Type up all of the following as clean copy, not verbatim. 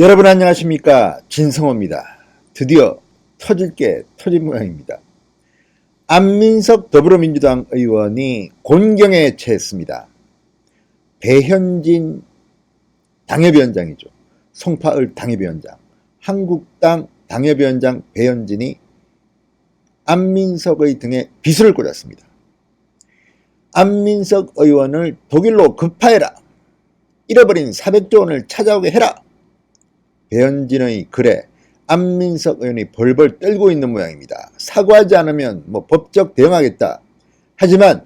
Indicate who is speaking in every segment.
Speaker 1: 여러분 안녕하십니까, 진성호입니다. 드디어 터질 게 터진 모양입니다. 안민석 더불어민주당 의원이 곤경에 처했습니다. 배현진 당협위원장이죠. 송파을 당협위원장, 한국당 당협위원장 배현진이 안민석의 등에 비수를 꽂았습니다. 안민석 의원을 독일로 급파해라. 잃어버린 400조 원을 찾아오게 해라. 배현진의 글에 안민석 의원이 벌벌 떨고 있는 모양입니다. 사과하지 않으면 법적 대응하겠다. 하지만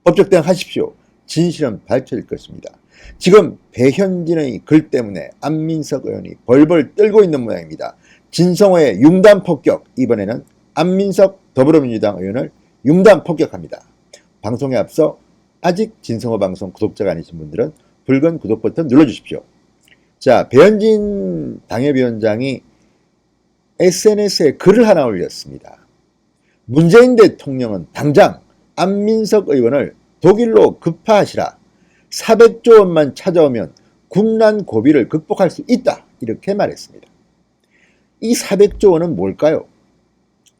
Speaker 1: 법적 대응하십시오. 진실은 밝혀질 것입니다. 지금 배현진의 글 때문에 안민석 의원이 벌벌 떨고 있는 모양입니다. 진성호의 융단 폭격, 이번에는 안민석 더불어민주당 의원을 융단 폭격합니다. 방송에 앞서 아직 진성호 방송 구독자가 아니신 분들은 붉은 구독 버튼 눌러주십시오. 자, 배현진 당협위원장이 SNS에 글을 하나 올렸습니다. 문재인 대통령은 당장 안민석 의원을 독일로 급파하시라. 400조 원만 찾아오면 국난 고비를 극복할 수 있다. 이렇게 말했습니다. 이 400조 원은 뭘까요?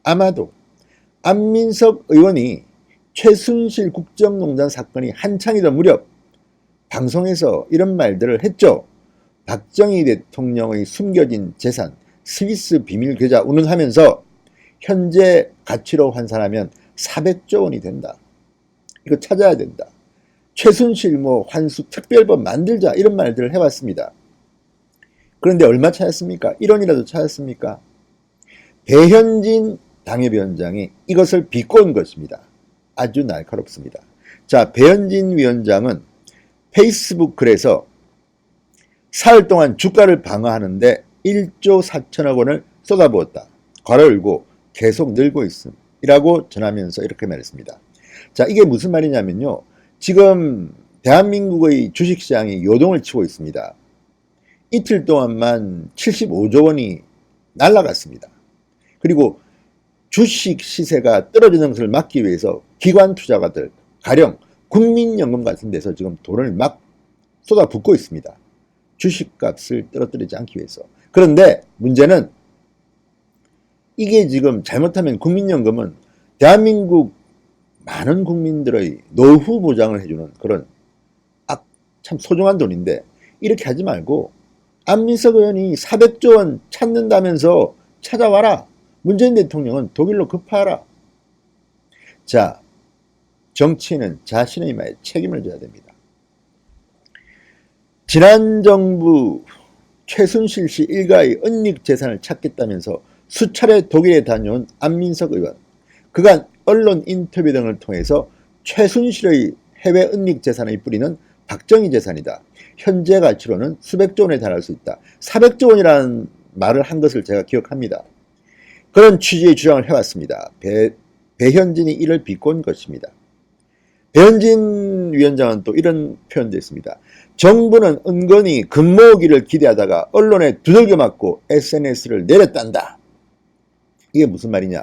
Speaker 1: 아마도 안민석 의원이 최순실 국정농단 사건이 한창이던 무렵 방송에서 이런 말들을 했죠. 박정희 대통령의 숨겨진 재산 스위스 비밀 계좌 운운하면서 현재 가치로 환산하면 400조 원이 된다. 이거 찾아야 된다. 최순실 환수 특별법 만들자, 이런 말들을 해왔습니다. 그런데 얼마 찾았습니까? 1원이라도 찾았습니까? 배현진 당협위원장이 이것을 비꼬은 것입니다. 아주 날카롭습니다. 자, 배현진 위원장은 페이스북 글에서 사흘 동안 주가를 방어하는데 1조 4천억 원을 쏟아부었다. 괄호 열고 계속 늘고 있음 이라고 전하면서 이렇게 말했습니다. 자, 이게 무슨 말이냐면요. 지금 대한민국의 주식시장이 요동을 치고 있습니다. 이틀 동안만 75조 원이 날아갔습니다. 그리고 주식 시세가 떨어지는 것을 막기 위해서 기관 투자가들, 가령 국민연금 같은 데서 지금 돈을 막 쏟아붓고 있습니다. 주식값을 떨어뜨리지 않기 위해서. 그런데 문제는 이게 지금 잘못하면 국민연금은 대한민국 많은 국민들의 노후 보장을 해주는 그런 참 소중한 돈인데, 이렇게 하지 말고 안민석 의원이 400조 원 찾는다면서 찾아와라. 문재인 대통령은 독일로 급파하라. 자, 정치인은 자신의 말에 책임을 져야 됩니다. 지난 정부 최순실 씨 일가의 은닉 재산을 찾겠다면서 수차례 독일에 다녀온 안민석 의원. 그간 언론 인터뷰 등을 통해서 최순실의 해외 은닉 재산의 뿌리는 박정희 재산이다. 현재 가치로는 수백조 원에 달할 수 있다. 400조 원이라는 말을 한 것을 제가 기억합니다. 그런 취지의 주장을 해왔습니다. 배현진이 이를 비꼰 것입니다. 배현진 위원장은 또 이런 표현도 있습니다. 정부는 은근히 금모으기를 기대하다가 언론에 두들겨 맞고 SNS를 내렸단다. 이게 무슨 말이냐?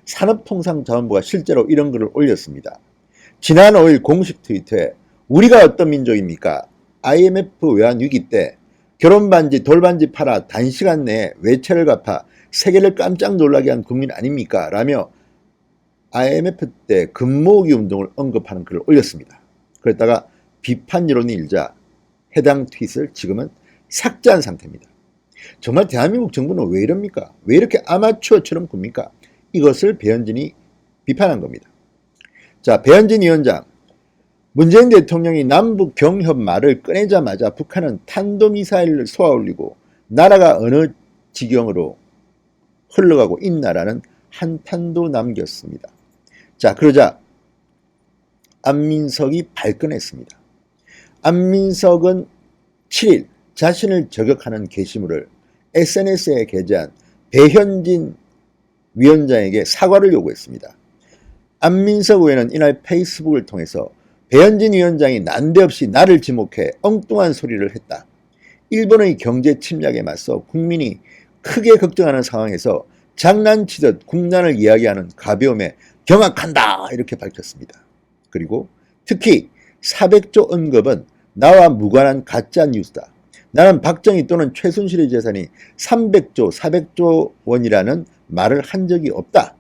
Speaker 1: 산업통상자원부가 실제로 이런 글을 올렸습니다. 지난 5일 공식 트위터에 우리가 어떤 민족입니까? IMF 외환 위기 때 결혼반지 돌반지 팔아 단시간 내에 외채를 갚아 세계를 깜짝 놀라게 한 국민 아닙니까? 라며 IMF 때 금모으기 운동을 언급하는 글을 올렸습니다. 그랬다가 비판 여론이 일자 해당 트윗을 지금은 삭제한 상태입니다. 정말 대한민국 정부는 왜 이럽니까? 왜 이렇게 아마추어처럼 굽니까? 이것을 배현진이 비판한 겁니다. 자, 배현진 위원장, 문재인 대통령이 남북 경협 말을 꺼내자마자 북한은 탄도미사일을 쏘아올리고 나라가 어느 지경으로 흘러가고 있나라는 한탄도 남겼습니다. 자, 그러자 안민석이 발끈했습니다. 안민석은 7일 자신을 저격하는 게시물을 SNS에 게재한 배현진 위원장에게 사과를 요구했습니다. 안민석 의원은 이날 페이스북을 통해서 배현진 위원장이 난데없이 나를 지목해 엉뚱한 소리를 했다. 일본의 경제 침략에 맞서 국민이 크게 걱정하는 상황에서 장난치듯 국난을 이야기하는 가벼움에 경악한다. 이렇게 밝혔습니다. 그리고 특히 400조 언급은 나와 무관한 가짜 뉴스다. 나는 박정희 또는 최순실의 재산이 300조, 400조 원이라는 말을 한 적이 없다.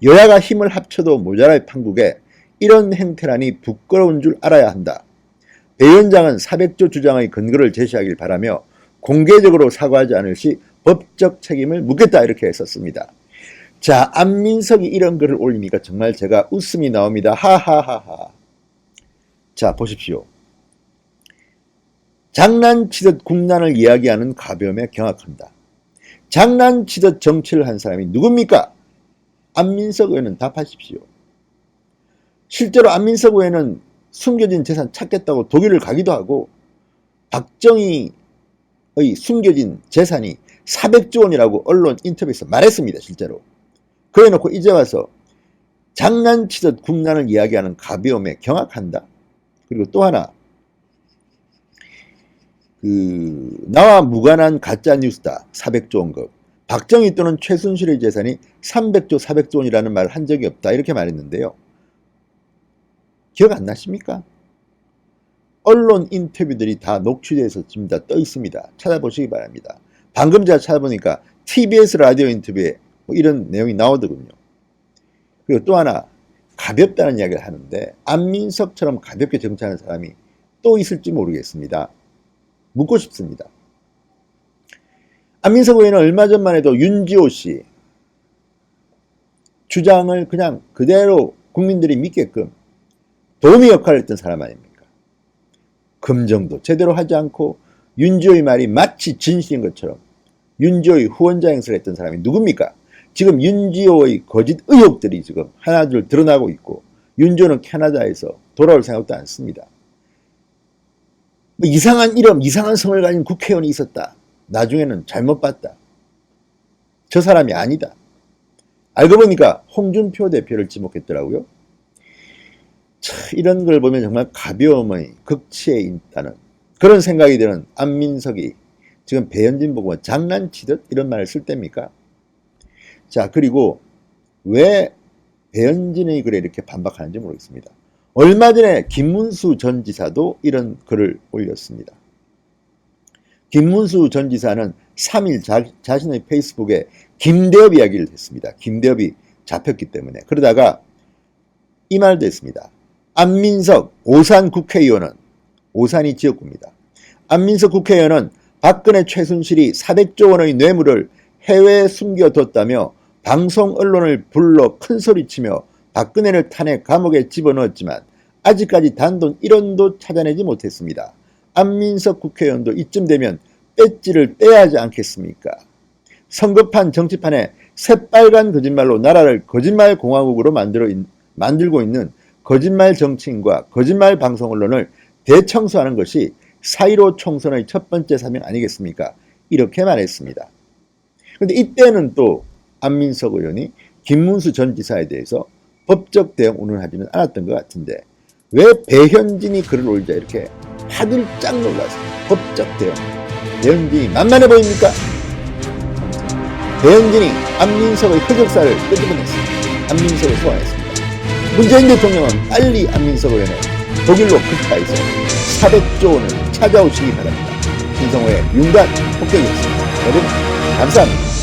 Speaker 1: 여야가 힘을 합쳐도 모자랄 판국에 이런 행태라니 부끄러운 줄 알아야 한다. 배 위원장은 400조 주장의 근거를 제시하길 바라며 공개적으로 사과하지 않을 시 법적 책임을 묻겠다 이렇게 썼습니다. 자, 안민석이 이런 글을 올리니까 정말 제가 웃음이 나옵니다. 하하하하. 자, 보십시오. 장난치듯 국난을 이야기하는 가벼움에 경악한다. 장난치듯 정치를 한 사람이 누굽니까? 안민석 의원은 답하십시오. 실제로 안민석 의원은 숨겨진 재산 찾겠다고 독일을 가기도 하고 박정희의 숨겨진 재산이 400조 원이라고 언론 인터뷰에서 말했습니다. 실제로. 그래놓고 이제 와서 장난치듯 국난을 이야기하는 가벼움에 경악한다. 그리고 또 하나, 나와 무관한 가짜 뉴스다. 400조 원급. 박정희 또는 최순실의 재산이 300조, 400조 원이라는 말을 한 적이 없다. 이렇게 말했는데요. 기억 안 나십니까? 언론 인터뷰들이 다 녹취돼서 지금 다 떠 있습니다. 찾아보시기 바랍니다. 방금 제가 찾아보니까 TBS 라디오 인터뷰에 뭐 이런 내용이 나오더군요. 그리고 또 하나, 가볍다는 이야기를 하는데 안민석처럼 가볍게 정치하는 사람이 또 있을지 모르겠습니다. 묻고 싶습니다. 안민석 의원은 얼마 전만 해도 윤지호 씨 주장을 그냥 그대로 국민들이 믿게끔 도미 역할을 했던 사람 아닙니까? 검증도 제대로 하지 않고 윤지호의 말이 마치 진실인 것처럼 윤지호의 후원자 행세를 했던 사람이 누굽니까? 지금 윤지호의 거짓 의혹들이 지금 하나둘 드러나고 있고 윤지호는 캐나다에서 돌아올 생각도 않습니다. 뭐 이상한 이름, 이상한 성을 가진 국회의원이 있었다. 나중에는 잘못 봤다. 저 사람이 아니다. 알고 보니까 홍준표 대표를 지목했더라고요. 이런 걸 보면 정말 가벼움의 극치에 있다는 그런 생각이 드는 안민석이 지금 배현진 보고 장난치듯 이런 말을 쓸 때입니까? 자, 그리고 왜 배현진의 글에 이렇게 반박하는지 모르겠습니다. 얼마 전에 김문수 전 지사도 이런 글을 올렸습니다. 김문수 전 지사는 3일 자신의 페이스북에 김대엽 이야기를 했습니다. 김대엽이 잡혔기 때문에. 그러다가 이 말도 했습니다. 안민석 오산 국회의원은, 오산이 지역구입니다. 안민석 국회의원은 박근혜 최순실이 400조 원의 뇌물을 해외에 숨겨뒀다며 방송 언론을 불러 큰소리치며 박근혜를 탄핵 감옥에 집어넣었지만 아직까지 단돈 1원도 찾아내지 못했습니다. 안민석 국회의원도 이쯤 되면 배지를 떼야 하지 않겠습니까? 성급한 정치판에 새빨간 거짓말로 나라를 거짓말 공화국으로 만들고 있는 거짓말 정치인과 거짓말 방송 언론을 대청소하는 것이 4.15 총선의 첫 번째 사명 아니겠습니까? 이렇게 말했습니다. 그런데 이때는 또 안민석 의원이 김문수 전 지사에 대해서 법적 대응 운운하지는 않았던 것 같은데 왜 배현진이 글을 올리자 이렇게 화들짝 놀라서 법적 대응. 배현진이 만만해 보입니까? 배현진이 안민석의 흑역사를 끄집어냈습니다. 안민석을 소환했습니다. 문재인 대통령은 빨리 안민석 의원의 독일로 급파해서 400조 원을 찾아오시기 바랍니다. 신성호의 윤관 폭격이었습니다. 여러분 감사합니다.